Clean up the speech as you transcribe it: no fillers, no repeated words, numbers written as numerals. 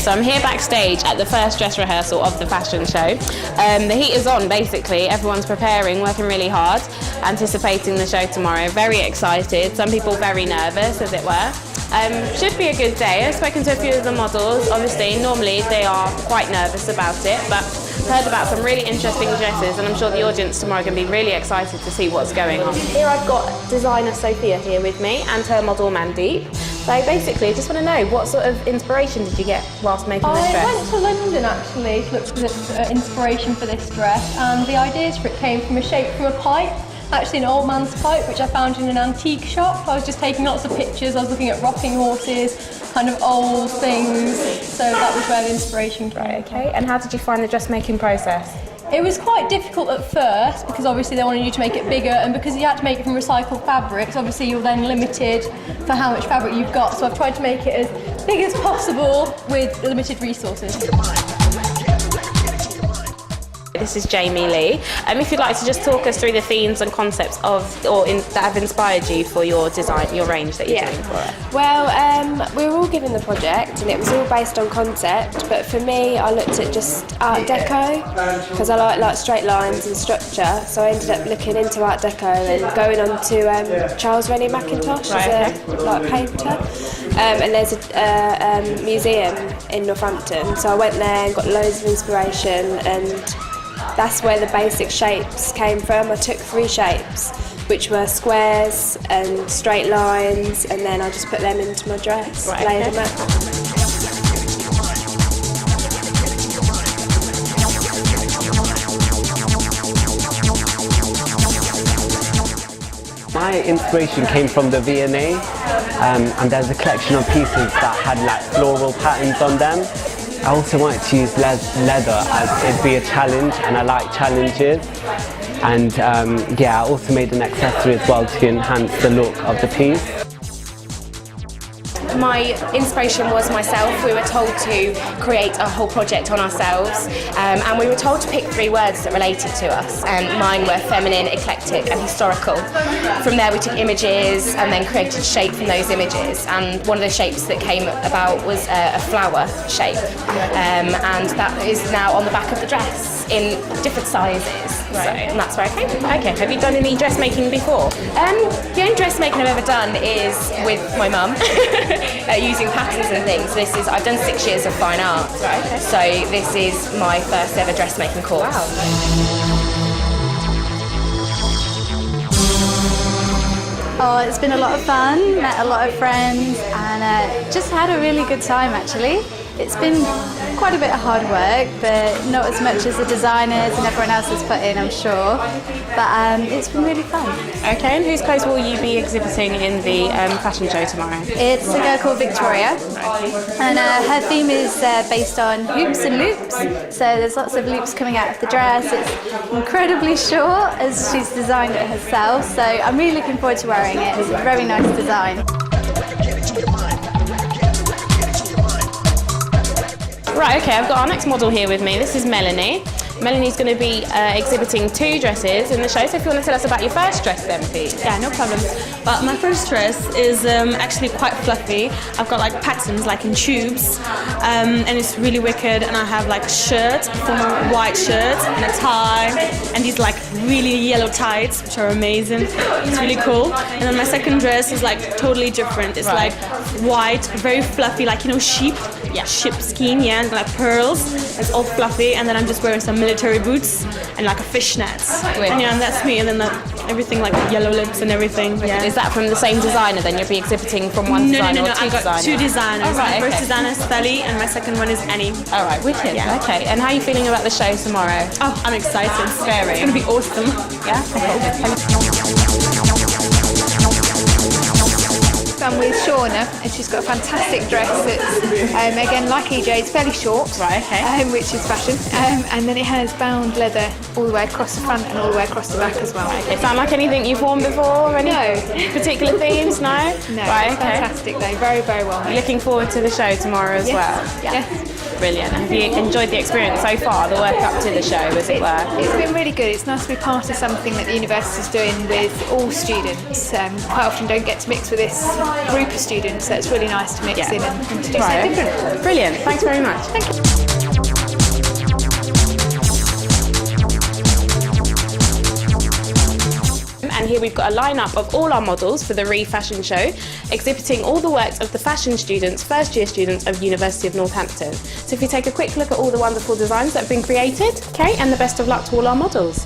So I'm here backstage at the first dress rehearsal of the fashion show. The heat is on basically, everyone's preparing, working really hard, anticipating the show tomorrow. Very excited, some people very nervous as it were. Should be a good day. I've spoken to a few of the models. Obviously, normally they are quite nervous about it, but I've heard about some really interesting dresses, and I'm sure the audience tomorrow are going to be really excited to see what's going on. Here I've got designer Sophia here with me and her model Mandeep. So basically, I just want to know, what sort of inspiration did you get whilst making this dress? I went to London actually to look for inspiration for this dress, and the ideas for it came from a shape from a pipe. Actually an old man's pipe, which I found in an antique shop. I was just taking lots of pictures, I was looking at rocking horses, kind of old things, so that was where the inspiration came. Right, okay. And how did you find the dressmaking process? It was quite difficult at first, because obviously they wanted you to make it bigger, and because you had to make it from recycled fabrics, obviously you're then limited for how much fabric you've got, so I've tried to make it as big as possible with limited resources. This is Jamie Lee. If you'd like to just talk us through the themes and concepts that have inspired you for your design, your range that you're doing for it. Well, we were all given the project and it was all based on concept, but for me I looked at just Art Deco because I like straight lines and structure, so I ended up looking into Art Deco and going on to Charles Rennie Mackintosh as a painter. And there's a museum in Northampton, so I went there and got loads of inspiration, and that's where the basic shapes came from. I took 3 shapes, which were squares and straight lines, and then I just put them into my dress, laid them out. My inspiration came from the V&A, and there's a collection of pieces that had like floral patterns on them. I also wanted to use leather as it'd be a challenge, and I like challenges. And yeah, I also made an accessory as well to enhance the look of the piece. My inspiration was myself. We were told to create a whole project on ourselves, and we were told to pick 3 words that related to us, and mine were feminine, eclectic and historical. From there we took images and then created shape from those images, and one of the shapes that came about was a flower shape, and that is now on the back of the dress in different sizes. So, and that's where I came from. Okay, have you done any dressmaking before? The only dressmaking I've ever done is with my mum, using patterns and things. I've done 6 years of fine art, so this is my first ever dressmaking course. Wow. Oh, it's been a lot of fun, met a lot of friends, and just had a really good time actually. It's been quite a bit of hard work, but not as much as the designers and everyone else has put in, I'm sure. But it's been really fun. Okay, and whose clothes will you be exhibiting in the fashion show tomorrow? It's a girl called Victoria, and her theme is based on hoops and loops. So there's lots of loops coming out of the dress. It's incredibly short, as she's designed it herself. So I'm really looking forward to wearing it. It's a very nice design. Right, okay, I've got our next model here with me. This is Melanie. Melanie's going to be exhibiting 2 dresses in the show, so if you want to tell us about your first dress then, please. Yeah, no problem. But my first dress is actually quite fluffy. I've got like patterns like in tubes, and it's really wicked, and I have like a shirt, formal white shirt and a tie, and these like really yellow tights, which are amazing. It's really cool. And then my second dress is like totally different. It's like white, very fluffy, like, you know, sheep skin, and like pearls. It's all fluffy, and then I'm just wearing some military boots and like a fishnet. And yeah, and that's me. And then everything like yellow lips and everything. Yeah. Is that from the same designer then? You'll be exhibiting from one designer or 2 I got designers? 2 designers. Oh, right, my first designer is Sally, and my second one is Annie. All right, wicked. Yeah. Okay, and how are you feeling about the show tomorrow? Oh, I'm excited. Very. It's going to be awesome. Yeah? I'm with Shauna, and she's got a fantastic dress that's, again, like EJ, it's fairly short, which is fashion, and then it has bound leather all the way across the front and all the way across the back as well. It sound like anything you've worn before? Any particular themes? No? No, right, fantastic though, very, very well made. Looking forward to the show tomorrow as well? Yes. brilliant. Have you enjoyed the experience so far, the work up to the show, as it were? It's been really good. It's nice to be part of something that the university is doing with all students. Quite often don't get to mix with this group of students, so it's really nice to mix in and to do something different. Brilliant. Thanks very much. Thank you. And here we've got a lineup of all our models for the Re Fashion Show, exhibiting all the works of the fashion students, first year students of University of Northampton. So if you take a quick look at all the wonderful designs that have been created, okay, and the best of luck to all our models.